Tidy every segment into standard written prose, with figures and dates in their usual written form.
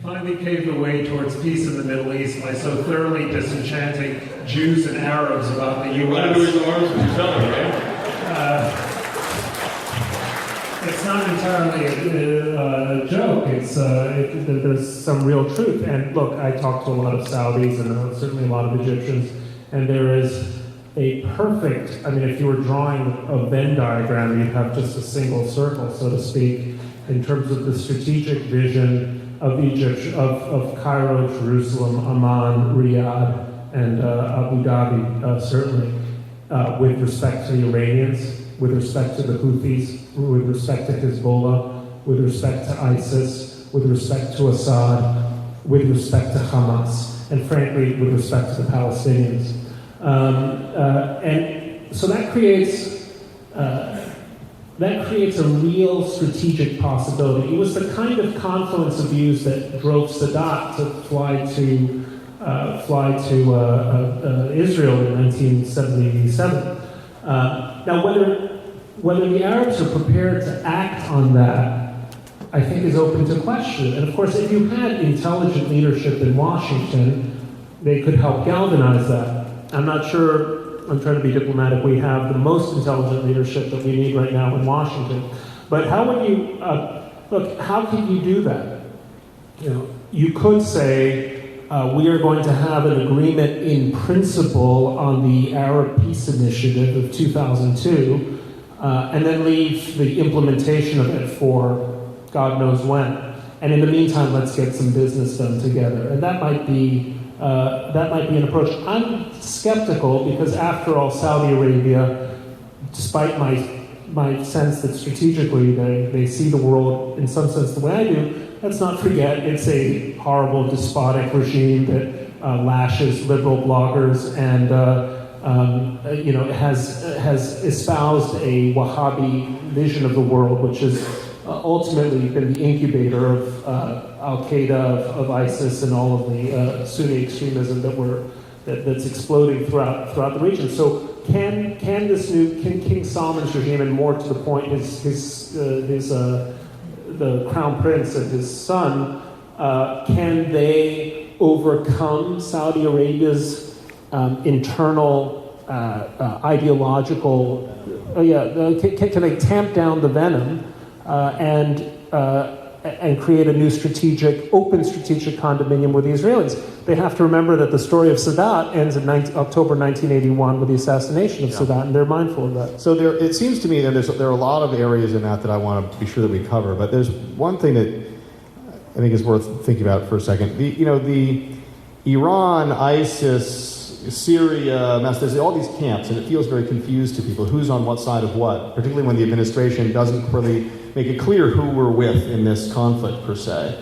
finally paved the way towards peace in the Middle East by so thoroughly disenchanting Jews and Arabs about the U.S. It's not entirely a joke. There's some real truth. And look, I talk to a lot of Saudis and certainly a lot of Egyptians, and there is a perfect, I mean, if you were drawing a Venn diagram, you'd have just a single circle, so to speak, in terms of the strategic vision of Egypt, of Cairo, Jerusalem, Amman, Riyadh, and Abu Dhabi, certainly, with respect to the Iranians, with respect to the Houthis, with respect to Hezbollah, with respect to ISIS, with respect to Assad, with respect to Hamas, and frankly, with respect to the Palestinians. And so that creates a real strategic possibility. It was the kind of confluence of views that drove Sadat to fly to Israel in 1977. Now, whether the Arabs are prepared to act on that, I think is open to question. And of course, if you had intelligent leadership in Washington, they could help galvanize that. I'm not sure, I'm trying to be diplomatic, we have the most intelligent leadership that we need right now in Washington. But how would you, look, how could you do that? You know, you could say, we are going to have an agreement in principle on the Arab Peace Initiative of 2002, and then leave the implementation of it for God knows when. And in the meantime, let's get some business done together. And that might be an approach. I'm skeptical because, after all, Saudi Arabia, despite my sense that strategically they see the world in some sense the way I do, let's not forget it's a horrible, despotic regime that lashes liberal bloggers and has espoused a Wahhabi vision of the world, which has ultimately been the incubator of Al-Qaeda, of ISIS, and all of the Sunni extremism that's exploding throughout the region. So can King Salman's regime, and more to the point, the crown prince and his son, can they overcome Saudi Arabia's internal ideological? Can they tamp down the venom and create a new open strategic condominium with the Israelis? They have to remember that the story of Sadat ends in October 1981 with the assassination of Sadat, and they're mindful of that. So it seems to me that there are a lot of areas in that I want to be sure that we cover, but there's one thing that I think is worth thinking about for a second. The Iran, ISIS, Syria, there's all these camps, and it feels very confused to people who's on what side of what, particularly when the administration doesn't really make it clear who we're with in this conflict per se.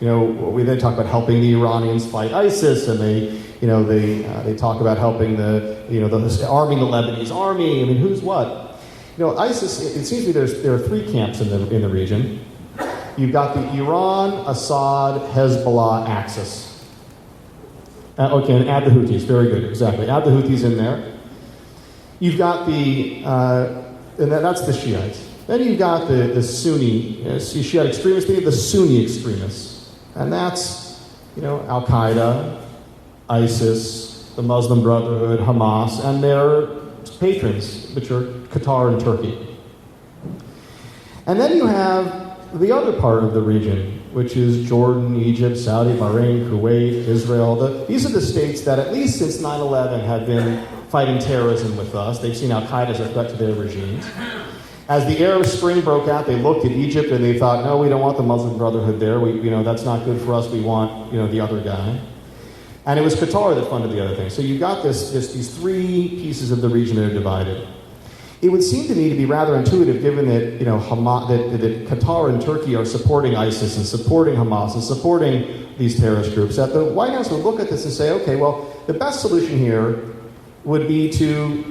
We then talk about helping the Iranians fight ISIS, and they talk about helping arming the Lebanese army. I mean, who's what? ISIS. It seems to me there are three camps in the region. You've got the Iran, Assad, Hezbollah axis. Okay, and add the Houthis. Very good, exactly. Add the Houthis in there. You've got and that's the Shiites. Then you've got the Sunni, Shiite extremists, the Sunni extremists. And that's, Al-Qaeda, ISIS, the Muslim Brotherhood, Hamas, and their patrons, which are Qatar and Turkey. And then you have the other part of the region, which is Jordan, Egypt, Saudi, Bahrain, Kuwait, Israel. These are the states that, at least since 9/11, have been fighting terrorism with us. They've seen Al-Qaeda as a threat to their regimes. As the Arab Spring broke out, they looked at Egypt and they thought, no, we don't want the Muslim Brotherhood there. That's not good for us. We want, the other guy. And it was Qatar that funded the other thing. So you've got these three pieces of the region that are divided. It would seem to me to be rather intuitive, given that that Qatar and Turkey are supporting ISIS and supporting Hamas and supporting these terrorist groups, that the White House would look at this and say, okay, well, the best solution here would be to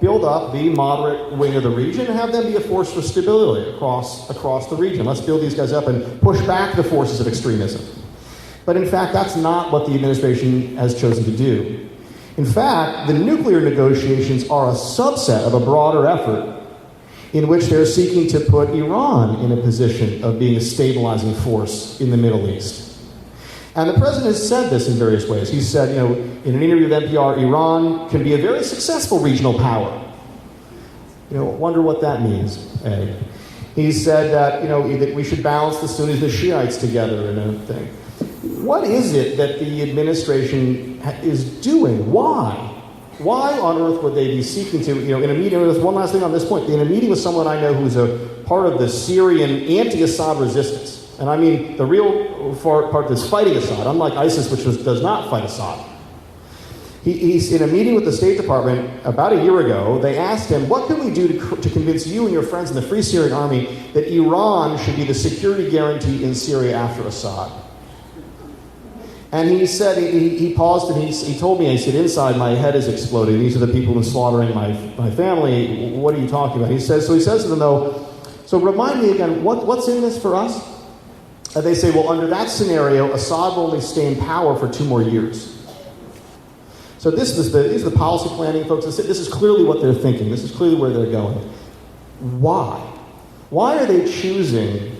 build up the moderate wing of the region and have them be a force for stability across the region. Let's build these guys up and push back the forces of extremism. But in fact, that's not what the administration has chosen to do. In fact, the nuclear negotiations are a subset of a broader effort in which they're seeking to put Iran in a position of being a stabilizing force in the Middle East. And the president has said this in various ways. He said, in an interview with NPR, Iran can be a very successful regional power. Wonder what that means, eh? He said that, that we should balance the Sunnis and the Shiites together and everything. What is it that the administration is doing? Why? Why on earth would they be seeking to, in a meeting, there's one last thing on this point, in a meeting with someone I know who's a part of the Syrian anti-Assad resistance, and I mean the real part that's fighting Assad, unlike ISIS, which does not fight Assad. He's in a meeting with the State Department about a year ago. They asked him, what can we do to convince you and your friends in the Free Syrian Army that Iran should be the security guarantee in Syria after Assad? And he said, he paused and he told me, he said, inside my head is exploding. These are the people who are slaughtering my family. What are you talking about? He says to them, though, so remind me again, what's in this for us? And they say, well, under that scenario, Assad will only stay in power for 2 more years. So these are the policy planning folks. This is clearly what they're thinking. This is clearly where they're going. Why? Why are they choosing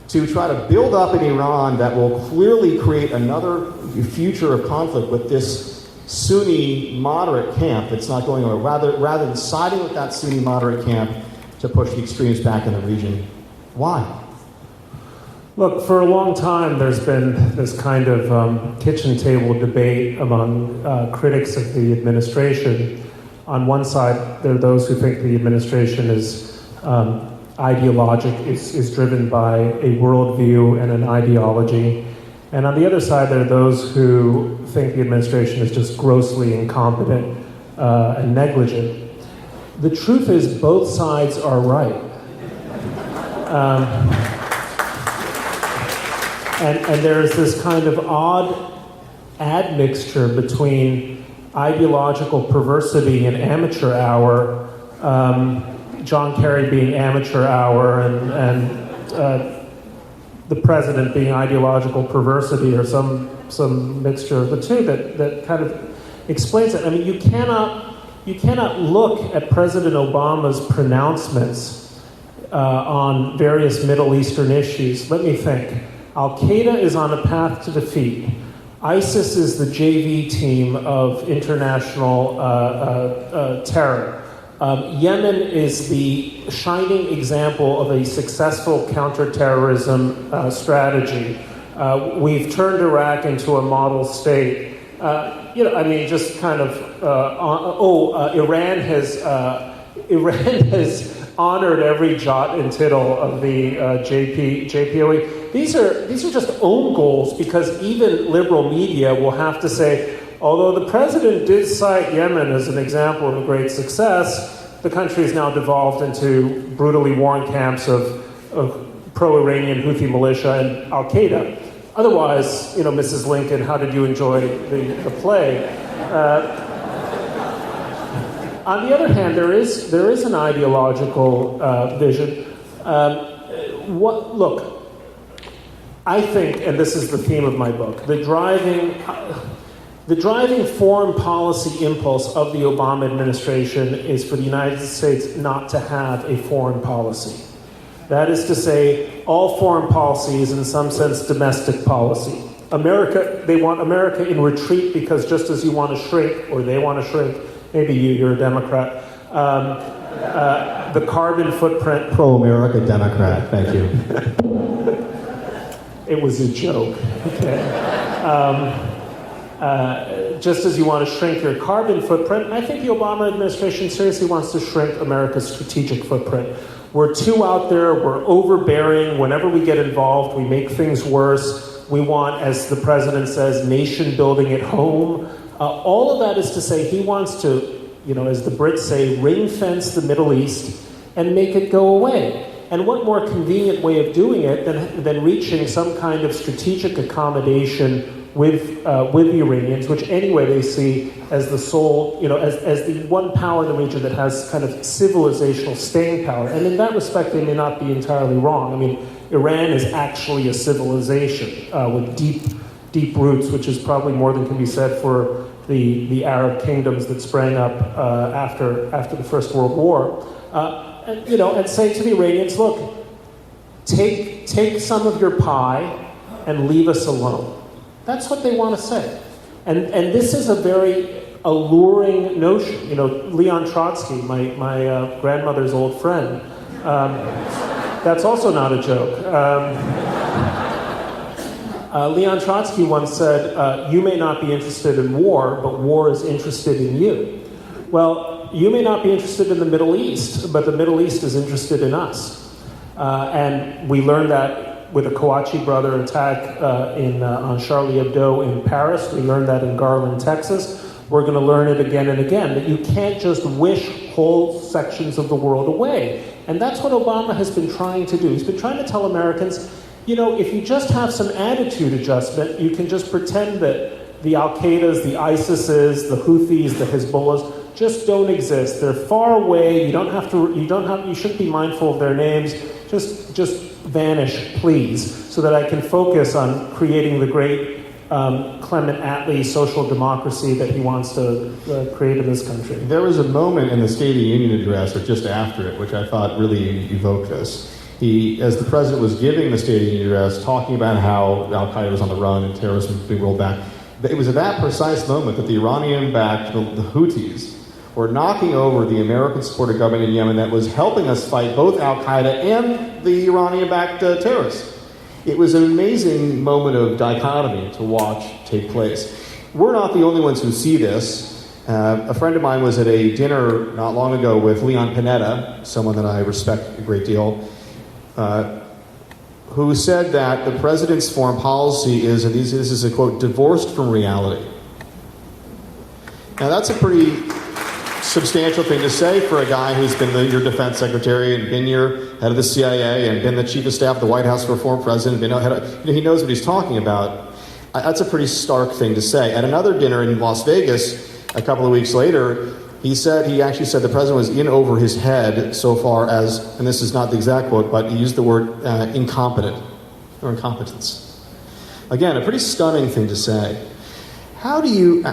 to try to build up in Iran that will clearly create another future of conflict with this Sunni moderate camp that's not going over, rather than siding with that Sunni moderate camp to push the extremists back in the region? Why? Look, for a long time, there's been this kind of kitchen table debate among critics of the administration. On one side, there are those who think the administration is ideologic, is driven by a worldview and an ideology. And on the other side, there are those who think the administration is just grossly incompetent and negligent. The truth is, both sides are right. And there's this kind of odd admixture between ideological perversity and amateur hour, John Kerry being amateur hour and the president being ideological perversity, or some mixture of the two that kind of explains it. I mean, you cannot look at President Obama's pronouncements on various Middle Eastern issues. Let me think. Al-Qaeda is on a path to defeat. ISIS is the JV team of international terror. Yemen is the shining example of a successful counter-terrorism strategy. We've turned Iraq into a model state. Just kind of, Iran has honored every jot and tittle of the JPOE. These are just own goals, because even liberal media will have to say, although the president did cite Yemen as an example of a great success, the country is now devolved into brutally warring camps of pro-Iranian Houthi militia and Al-Qaeda. Otherwise, Mrs. Lincoln, how did you enjoy the play? On the other hand, there is an ideological vision. Look, I think, and this is the theme of my book, the driving foreign policy impulse of the Obama administration is for the United States not to have a foreign policy. That is to say, all foreign policy is in some sense domestic policy. They want America in retreat, because just as you want to shrink, or they want to shrink, maybe you're a Democrat, the carbon footprint... Pro-America Democrat, thank you. It was a joke, okay. Just as you want to shrink your carbon footprint, I think the Obama administration seriously wants to shrink America's strategic footprint. We're too out there, we're overbearing. Whenever we get involved, we make things worse. We want, as the president says, nation building at home. All of that is to say he wants to, as the Brits say, ring fence the Middle East and make it go away. And what more convenient way of doing it than reaching some kind of strategic accommodation with the Iranians, which anyway they see as the sole, as the one power in the region that has kind of civilizational staying power. And in that respect, they may not be entirely wrong. I mean, Iran is actually a civilization with deep roots, which is probably more than can be said for the Arab kingdoms that sprang up after the First World War. and say to the Iranians, look, take some of your pie and leave us alone. That's what they want to say. And this is a very alluring notion. Leon Trotsky, my grandmother's old friend, that's also not a joke. Leon Trotsky once said, you may not be interested in war, but war is interested in you. Well, you may not be interested in the Middle East, but the Middle East is interested in us. And we learned that with the Kouachi brother attack on Charlie Hebdo in Paris. We learned that in Garland, Texas. We're going to learn it again and again, that you can't just wish whole sections of the world away. And that's what Obama has been trying to do. He's been trying to tell Americans, if you just have some attitude adjustment, you can just pretend that the Al-Qaedas, the ISISes, the Houthis, the Hezbollahs just don't exist. They're far away. You shouldn't be mindful of their names. Just vanish, please, so that I can focus on creating the great Clement Attlee social democracy that he wants to create in this country. There was a moment in the State of the Union address, or just after it, which I thought really evoked this. He, as the president was giving the State of the Union address, talking about how Al-Qaeda was on the run and terrorism was being rolled back, it was at that precise moment that the Iranian-backed, the Houthis, were knocking over the American-supported government in Yemen that was helping us fight both Al-Qaeda and the Iranian-backed terrorists. It was an amazing moment of dichotomy to watch take place. We're not the only ones who see this. A friend of mine was at a dinner not long ago with Leon Panetta, someone that I respect a great deal, who said that the president's foreign policy is, and this is a quote, divorced from reality. Now that's a pretty substantial thing to say for a guy who's been your defense secretary and been your head of the CIA and been the chief of staff of the White House for a former president. He knows what he's talking about. That's a pretty stark thing to say. At another dinner in Las Vegas a couple of weeks later, he actually said the president was in over his head so far as, and this is not the exact quote, but he used the word incompetent or incompetence. Again, a pretty stunning thing to say. How do you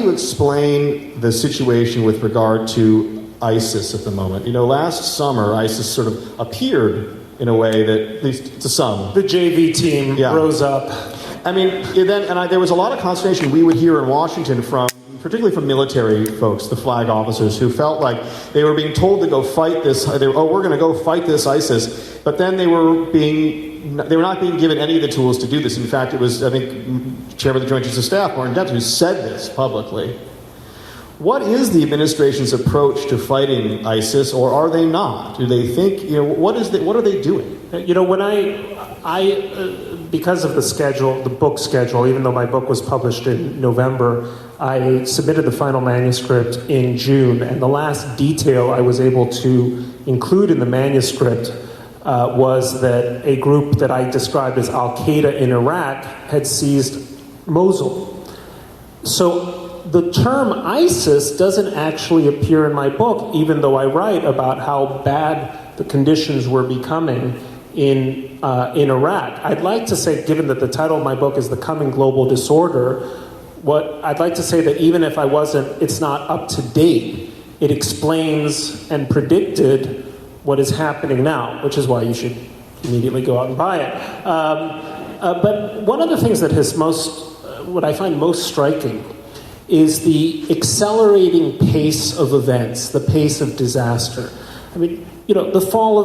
explain the situation with regard to ISIS at the moment? Last summer, ISIS sort of appeared in a way that, at least to some, the JV team rose up. There was a lot of consternation we would hear in Washington particularly from military folks, the flag officers, who felt like they were being told to go fight this. We're going to go fight this ISIS, but then they were not being given any of the tools to do this. In fact, it was, I think, Chairman of the Joint Chiefs of Staff, Martin Dempsey, who said this publicly. What is the administration's approach to fighting ISIS, or are they not? Do they think, what are they doing? When I because of the book schedule, even though my book was published in November, I submitted the final manuscript in June, and the last detail I was able to include in the manuscript was that a group that I described as Al-Qaeda in Iraq had seized Mosul. So the term ISIS doesn't actually appear in my book, even though I write about how bad the conditions were becoming in Iraq. I'd like to say, given that the title of my book is The Coming Global Disorder, I'd like to say that even if it's not up to date, it explains and predicted what is happening now, which is why you should immediately go out and buy it. But one of the things that what I find most striking is the accelerating pace of events, the pace of disaster. The fall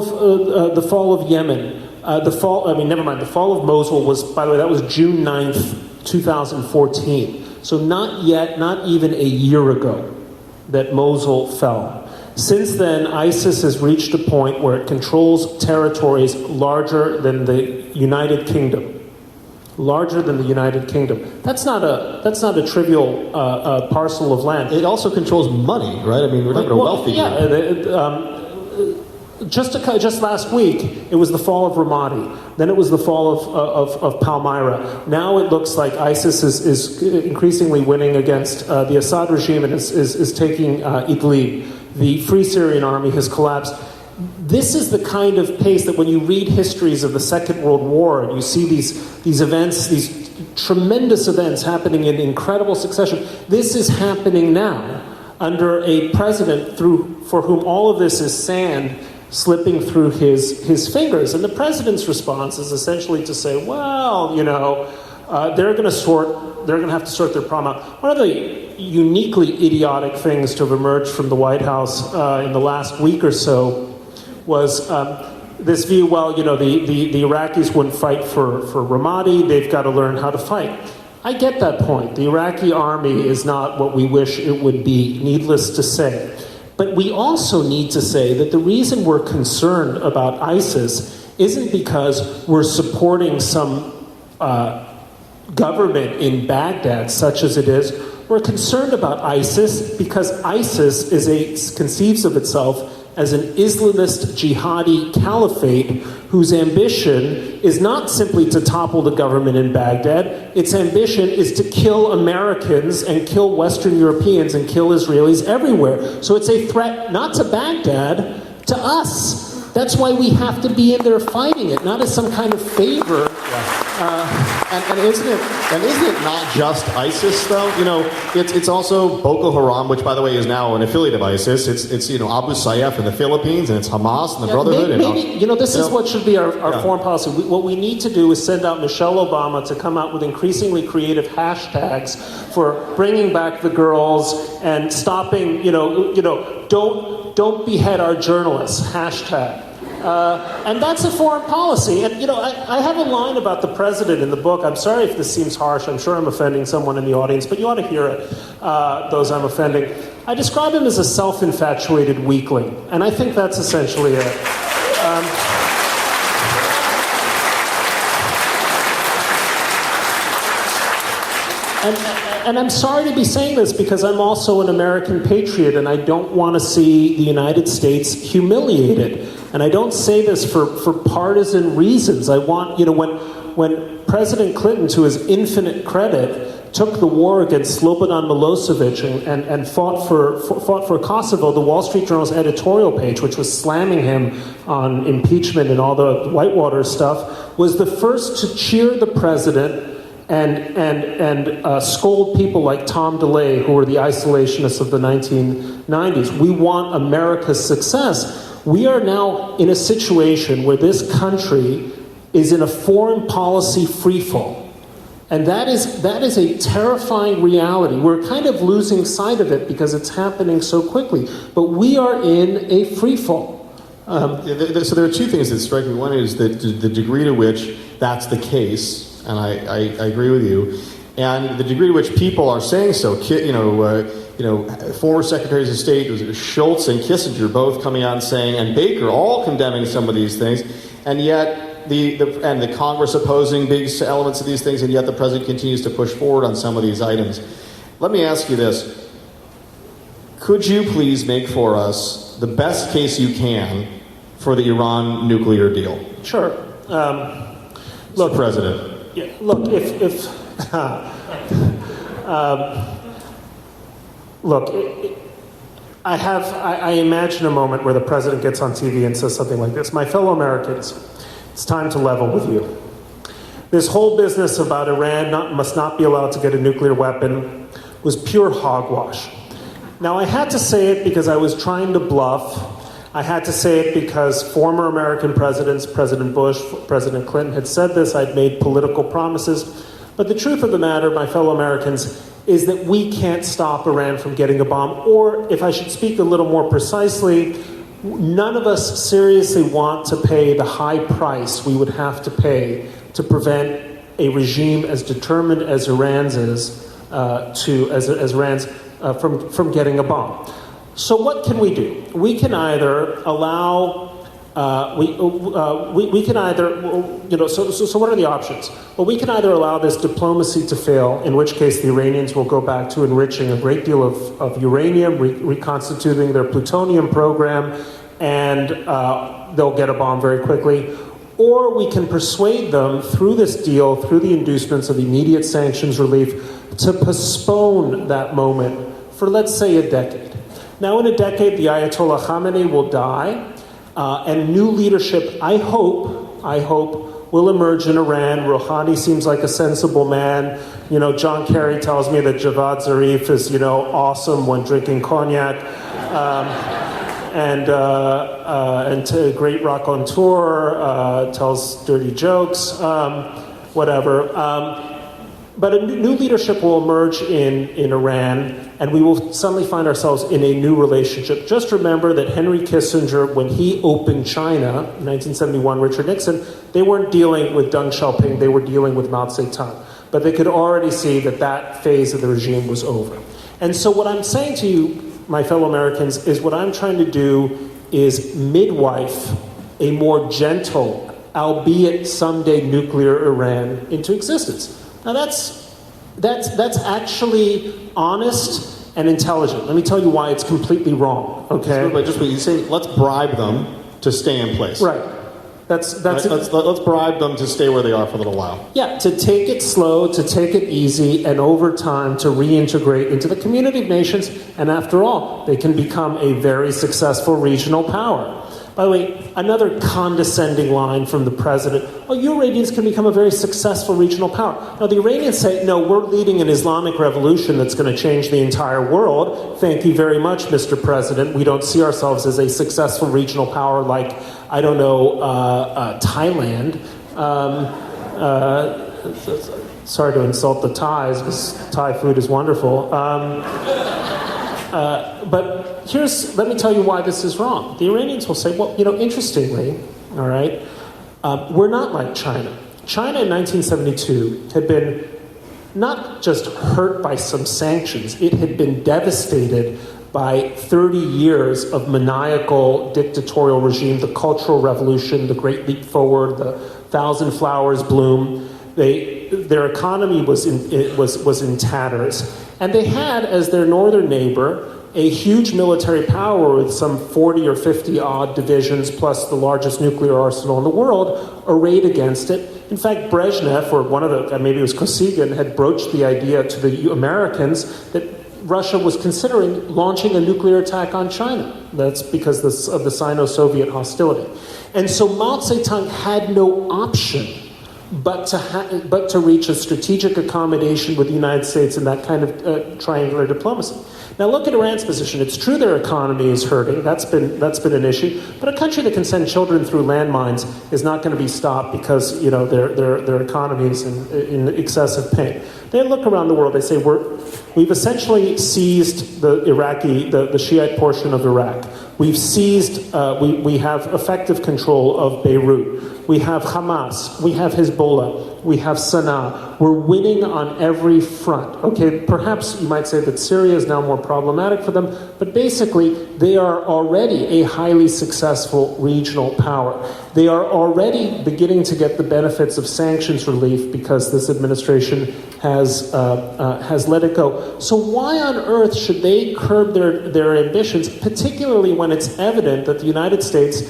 of Yemen, the fall of Mosul was, by the way, that was June 9th, 2014. So not even a year ago that Mosul fell. Since then, ISIS has reached a point where it controls territories larger than the United Kingdom. Larger than the United Kingdom. That's not a trivial parcel of land. It also controls money, right? We're talking about a wealthy group. Just last week, it was the fall of Ramadi. Then it was the fall of Palmyra. Now it looks like ISIS is increasingly winning against the Assad regime and is taking Idlib. The Free Syrian Army has collapsed. This is the kind of pace that when you read histories of the Second World War and you see these events, these tremendous events happening in incredible succession, this is happening now. under a president for whom all of this is sand slipping through his fingers. And the president's response is essentially to say, well, they're going to have to sort their problem out. One of the uniquely idiotic things to have emerged from the White House in the last week or so was this view, well, the Iraqis wouldn't fight for Ramadi, they've got to learn how to fight. I get that point. The Iraqi army is not what we wish it would be, needless to say. But we also need to say that the reason we're concerned about ISIS isn't because we're supporting some government in Baghdad, such as it is. We're concerned about ISIS because ISIS conceives of itself as an Islamist jihadi caliphate whose ambition is not simply to topple the government in Baghdad. Its ambition is to kill Americans and kill Western Europeans and kill Israelis everywhere. So it's a threat not to Baghdad, to us. That's why we have to be in there fighting it, not as some kind of favor. And isn't it not just ISIS though? It's also Boko Haram, which by the way is now an affiliate of ISIS. It's Abu Sayyaf in the Philippines, and it's Hamas and the Brotherhood. Maybe this is what should be our foreign policy. What we need to do is send out Michelle Obama to come out with increasingly creative hashtags for bringing back the girls and stopping. Don't behead our journalists. Hashtag. And that's a foreign policy. And, I have a line about the president in the book. I'm sorry if this seems harsh. I'm sure I'm offending someone in the audience, but you ought to hear it, those I'm offending. I describe him as a self-infatuated weakling, and I think that's essentially it. And I'm sorry to be saying this because I'm also an American patriot and I don't want to see the United States humiliated. And I don't say this for partisan reasons. I want, when President Clinton, to his infinite credit, took the war against Slobodan Milosevic and fought for Kosovo, the Wall Street Journal's editorial page, which was slamming him on impeachment and all the Whitewater stuff, was the first to cheer the president and scold people like Tom DeLay, who were the isolationists of the 1990s. We want America's success. We are now in a situation where this country is in a foreign policy freefall. And that is a terrifying reality. We're kind of losing sight of it because it's happening so quickly. But we are in a freefall. So there are two things that strike me. One is that the degree to which that's the case, and I agree with you, and the degree to which people are saying so. Former Secretaries of State, Schultz and Kissinger, both coming out and saying, and Baker, all condemning some of these things, and yet the Congress opposing big elements of these things, and yet the president continues to push forward on some of these items. Let me ask you this. Could you please make for us the best case you can for the Iran nuclear deal? Sure. Look, President. Yeah, look, I imagine a moment where the president gets on TV and says something like this: "My fellow Americans, it's time to level with you. This whole business about Iran must not be allowed to get a nuclear weapon was pure hogwash." Now, I had to say it because I was trying to bluff. I had to say it because former American presidents, President Bush, President Clinton, had said this. I'd made political promises. But the truth of the matter, my fellow Americans, is that we can't stop Iran from getting a bomb. Or, if I should speak a little more precisely, none of us seriously want to pay the high price we would have to pay to prevent a regime as determined as Iran's is from getting a bomb. So what can we do? We can either allow, so what are the options? Well, we can either allow this diplomacy to fail, in which case the Iranians will go back to enriching a great deal of uranium, reconstituting their plutonium program, and they'll get a bomb very quickly. Or we can persuade them through this deal, through the inducements of immediate sanctions relief, to postpone that moment for, let's say, a decade. Now, in a decade, the Ayatollah Khamenei will die, and new leadership, I hope, will emerge in Iran. Rouhani seems like a sensible man. John Kerry tells me that Javad Zarif is, awesome when drinking cognac. And great raconteur, tells dirty jokes, whatever. But a new leadership will emerge in Iran, and we will suddenly find ourselves in a new relationship. Just remember that Henry Kissinger, when he opened China in 1971, Richard Nixon, they weren't dealing with Deng Xiaoping, they were dealing with Mao Zedong. But they could already see that phase of the regime was over. And so what I'm saying to you, my fellow Americans, is what I'm trying to do is midwife a more gentle, albeit someday nuclear Iran into existence. Now that's actually honest and intelligent. Let me tell you why it's completely wrong. Okay, but just what you say, let's bribe them to stay in place. Right. Let's bribe them to stay where they are for a little while. Yeah, to take it slow, to take it easy, and over time to reintegrate into the community of nations. And after all, they can become a very successful regional power. By the way, another condescending line from the president, you Iranians can become a very successful regional power. Now, the Iranians say, no, we're leading an Islamic revolution that's going to change the entire world. Thank you very much, Mr. President. We don't see ourselves as a successful regional power like, I don't know, Thailand. Sorry to insult the Thais, because Thai food is wonderful. But let me tell you why this is wrong. The Iranians will say, well, interestingly, all right, we're not like China. China in 1972 had been not just hurt by some sanctions, it had been devastated by 30 years of maniacal dictatorial regime, the Cultural Revolution, the Great Leap Forward, the Thousand Flowers Bloom. Their economy was in tatters. And they had, as their northern neighbor, a huge military power with some 40 or 50 odd divisions plus the largest nuclear arsenal in the world arrayed against it. In fact, Brezhnev, or maybe it was Kosygin, had broached the idea to the Americans that Russia was considering launching a nuclear attack on China. That's because of the Sino-Soviet hostility. And so Mao Zedong had no option but to reach a strategic accommodation with the United States in that kind of triangular diplomacy. Now look at Iran's position. It's true their economy is hurting. That's been an issue. But a country that can send children through landmines is not going to be stopped because their economy is in excessive pain. They look around the world. They say we've essentially seized the Shiite portion of Iraq. We've seized. We have effective control of Beirut. We have Hamas, we have Hezbollah, we have Sana'a. We're winning on every front. Okay, perhaps you might say that Syria is now more problematic for them, but basically they are already a highly successful regional power. They are already beginning to get the benefits of sanctions relief because this administration has let it go. So why on earth should they curb their ambitions, particularly when it's evident that the United States,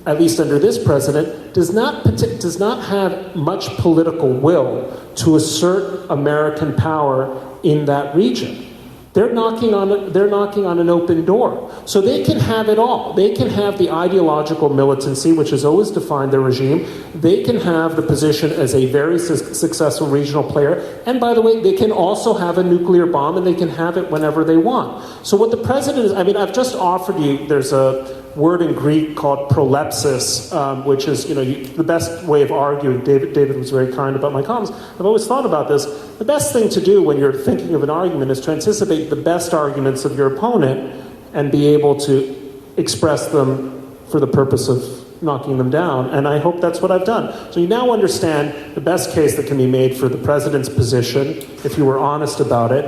at least under this president, does not have much political will to assert American power in that region? They're knocking on an open door. So they can have it all. They can have the ideological militancy, which has always defined their regime. They can have the position as a very successful regional player. And by the way, they can also have a nuclear bomb, and they can have it whenever they want. So what the president is, I've just offered you, there's a word in Greek called prolepsis, which is, the best way of arguing. David was very kind about my comments. I've always thought about this. The best thing to do when you're thinking of an argument is to anticipate the best arguments of your opponent and be able to express them for the purpose of knocking them down. And I hope that's what I've done. So you now understand the best case that can be made for the president's position, if you were honest about it,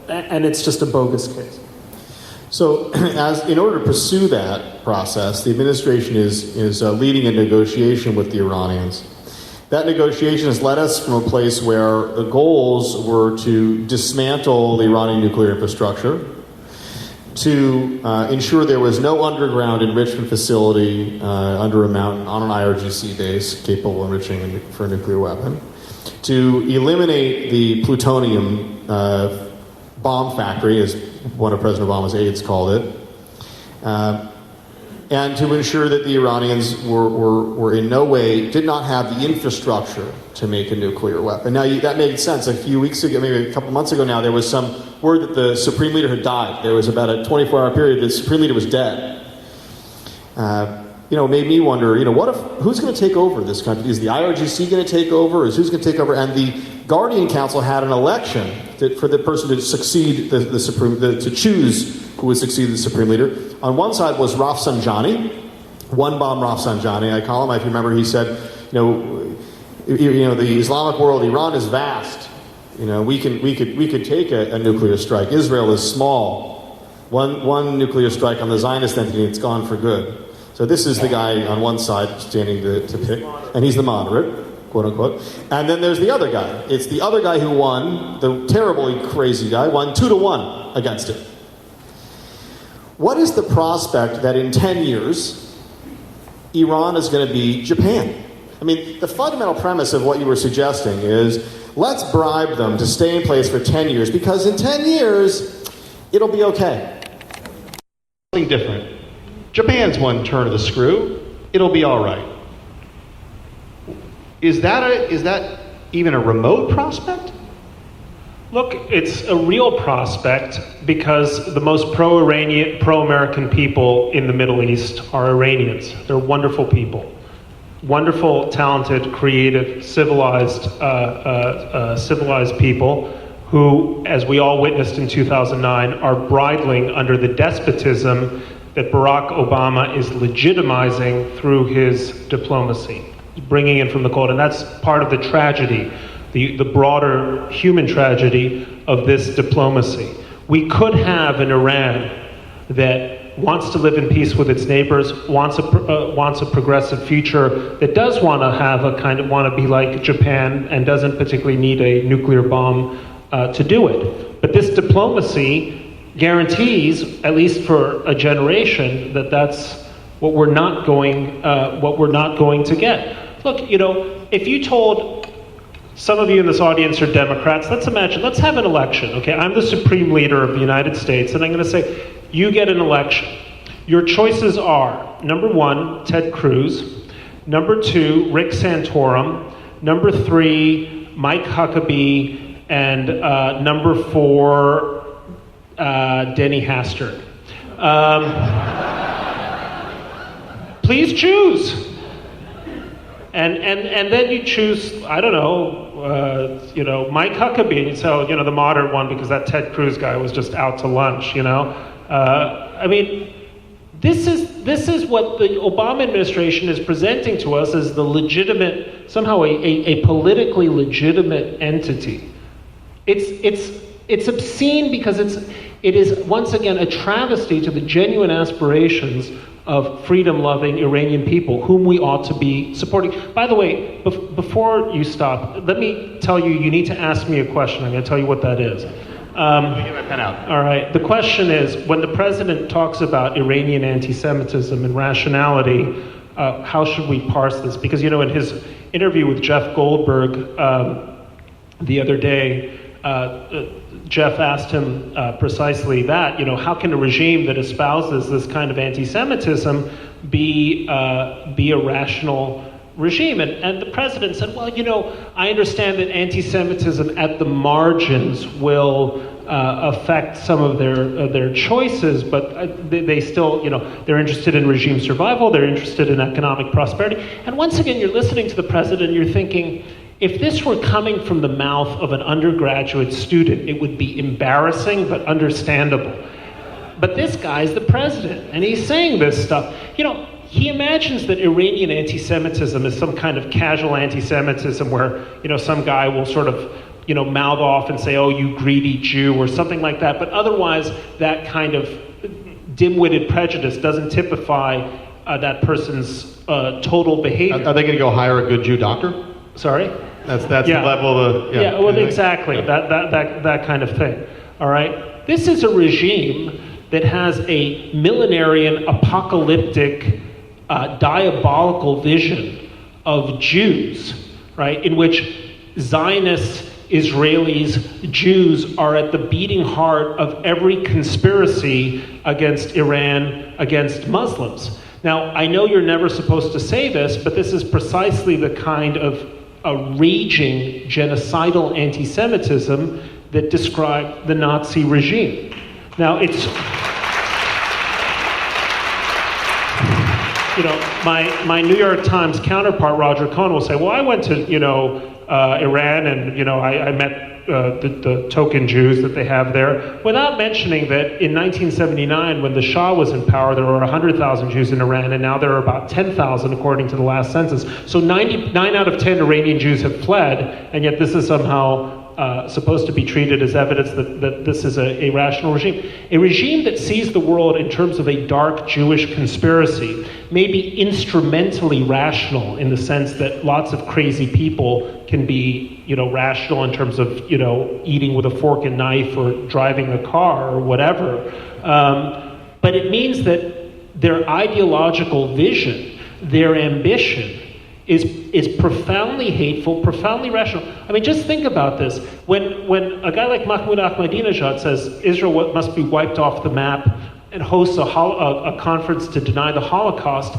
and it's just a bogus case. So, in order to pursue that process, the administration is leading a negotiation with the Iranians. That negotiation has led us from a place where the goals were to dismantle the Iranian nuclear infrastructure, to ensure there was no underground enrichment facility under a mountain on an IRGC base capable of enriching for a nuclear weapon, to eliminate the plutonium bomb factory, as one of President Obama's aides called it, and to ensure that the Iranians were in no way, did not have the infrastructure to make a nuclear weapon. Now, that made sense. A few weeks ago, maybe a couple months ago now, there was some word that the Supreme Leader had died. There was about a 24-hour period that the Supreme Leader was dead. It made me wonder, who's going to take over this country? Is the IRGC going to take over? Who's going to take over? And the Guardian Council had an election for the person to succeed to choose who would succeed the Supreme Leader. On one side was Rafsanjani, one-bomb Rafsanjani, I call him. If you remember, he said, the Islamic world, Iran is vast. We could take a nuclear strike. Israel is small. One nuclear strike on the Zionist entity, it's gone for good. So this is the guy on one side standing to pick, and he's the moderate, quote unquote. And then there's the other guy. It's the other guy who won, the terribly crazy guy, won 2-1 against it. What is the prospect that in 10 years, Iran is going to be Japan? I mean, the fundamental premise of what you were suggesting is, let's bribe them to stay in place for 10 years, because in 10 years, it'll be okay. Something different. Japan's one turn of the screw. It'll be all right. Is that even a remote prospect? Look, it's a real prospect because the most pro-Iranian, pro-American people in the Middle East are Iranians. They're wonderful people. Wonderful, talented, creative, civilized people who, as we all witnessed in 2009, are bridling under the despotism that Barack Obama is legitimizing through his diplomacy, bringing in from the cold. And that's part of the tragedy, the broader human tragedy of this diplomacy. We could have an Iran that wants to live in peace with its neighbors, wants a progressive future, that does want to be like Japan and doesn't particularly need a nuclear bomb to do it. But this diplomacy guarantees, at least for a generation, that that's what we're not going to get. Look, if you told some of you in this audience are Democrats, let's have an election, okay? I'm the Supreme Leader of the United States, and I'm going to say, you get an election. Your choices are, number 1, Ted Cruz, number 2, Rick Santorum, number 3, Mike Huckabee, and number 4, Denny Hastert. Please choose. And then you choose, I don't know, Mike Huckabee, and you say, the moderate one, because that Ted Cruz guy was just out to lunch, this is what the Obama administration is presenting to us as the legitimate, somehow a politically legitimate entity. It's obscene because it is once again a travesty to the genuine aspirations of freedom-loving Iranian people, whom we ought to be supporting. By the way, before you stop, let me tell you, you need to ask me a question. I'm going to tell you what that is. Let me get my pen out. All right. The question is, when the president talks about Iranian anti-Semitism and rationality, how should we parse this? Because, in his interview with Jeff Goldberg the other day, Jeff asked him precisely that, how can a regime that espouses this kind of anti-Semitism be a rational regime? And the president said, well, I understand that anti-Semitism at the margins will affect some of their choices, but they still, they're interested in regime survival, they're interested in economic prosperity. And once again, you're listening to the president, you're thinking, if this were coming from the mouth of an undergraduate student, it would be embarrassing but understandable. But this guy's the president, and he's saying this stuff. He imagines that Iranian anti-Semitism is some kind of casual anti-Semitism where, some guy will sort of, mouth off and say, oh, you greedy Jew, or something like that. But otherwise, that kind of dim-witted prejudice doesn't typify that person's total behavior. Are they going to go hire a good Jew doctor? Sorry? That's the level of the... Yeah, well, exactly. Yeah. That kind of thing. All right? This is a regime that has a millenarian, apocalyptic, diabolical vision of Jews, right? In which Zionists, Israelis, Jews are at the beating heart of every conspiracy against Iran, against Muslims. Now, I know you're never supposed to say this, but this is precisely the kind of a raging genocidal anti-Semitism that described the Nazi regime. Now, it's, you know, my New York Times counterpart, Roger Cohn, will say, well, I went to, Iran and, I met the token Jews that they have there, without mentioning that in 1979, when the Shah was in power, there were 100,000 Jews in Iran, and now there are about 10,000 according to the last census. So 9 out of 10 Iranian Jews have fled, and yet this is somehow supposed to be treated as evidence that this is a rational regime. A regime that sees the world in terms of a dark Jewish conspiracy may be instrumentally rational in the sense that lots of crazy people can be, rational in terms of, eating with a fork and knife or driving a car or whatever. But it means that their ideological vision, their ambition, is profoundly hateful, profoundly rational. I mean, just think about this. When a guy like Mahmoud Ahmadinejad says Israel must be wiped off the map and hosts a conference to deny the Holocaust,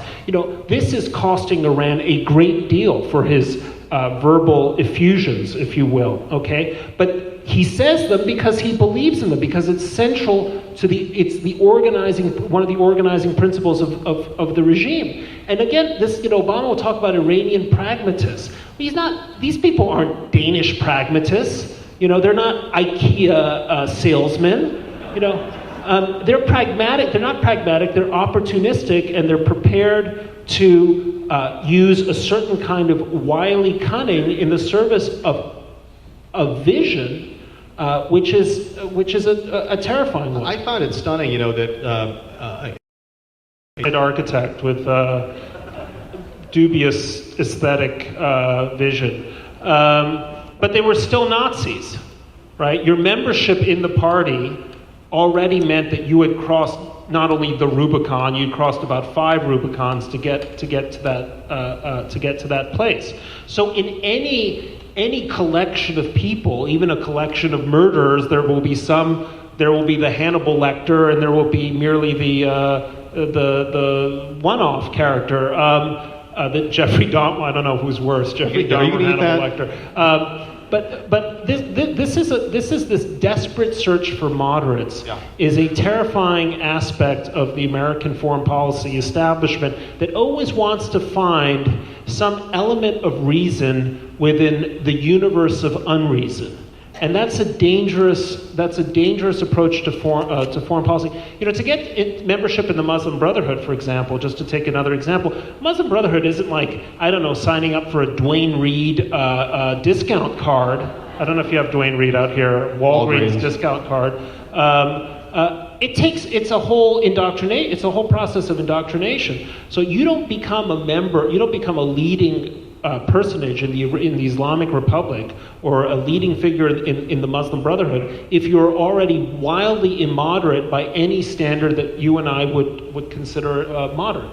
this is costing Iran a great deal for his verbal effusions, if you will, okay? But he says them because he believes in them, because it's central to one of the organizing principles of the regime. And again, Obama will talk about Iranian pragmatists. These people aren't Danish pragmatists. They're not IKEA salesmen. They're pragmatic. They're not pragmatic. They're opportunistic, and they're prepared to use a certain kind of wily cunning in the service of a vision, which is a terrifying one. I find it stunning, that an architect with dubious aesthetic vision, but they were still Nazis, right? Your membership in the party already meant that you had crossed not only the Rubicon, you'd crossed about 5 Rubicons to get to that place. So in any collection of people, even a collection of murderers, there will be the Hannibal Lecter, and there will be merely the one-off character. The Jeffrey Dahmer, I don't know who's worse, Jeffrey Dahmer or Hannibal Lecter. But this is this desperate search for moderates is a terrifying aspect of the American foreign policy establishment that always wants to find some element of reason within the universe of unreason. And that's a dangerous approach to foreign policy. To get membership in the Muslim Brotherhood, for example, just to take another example, Muslim Brotherhood isn't like, signing up for a Duane Reade discount card. I don't know if you have Duane Reade out here, Walgreens discount card. It's a whole process of indoctrination. So you don't become a member, you don't become a leading personage in the Islamic Republic or a leading figure in the Muslim Brotherhood if you're already wildly immoderate by any standard that you and I would consider moderate.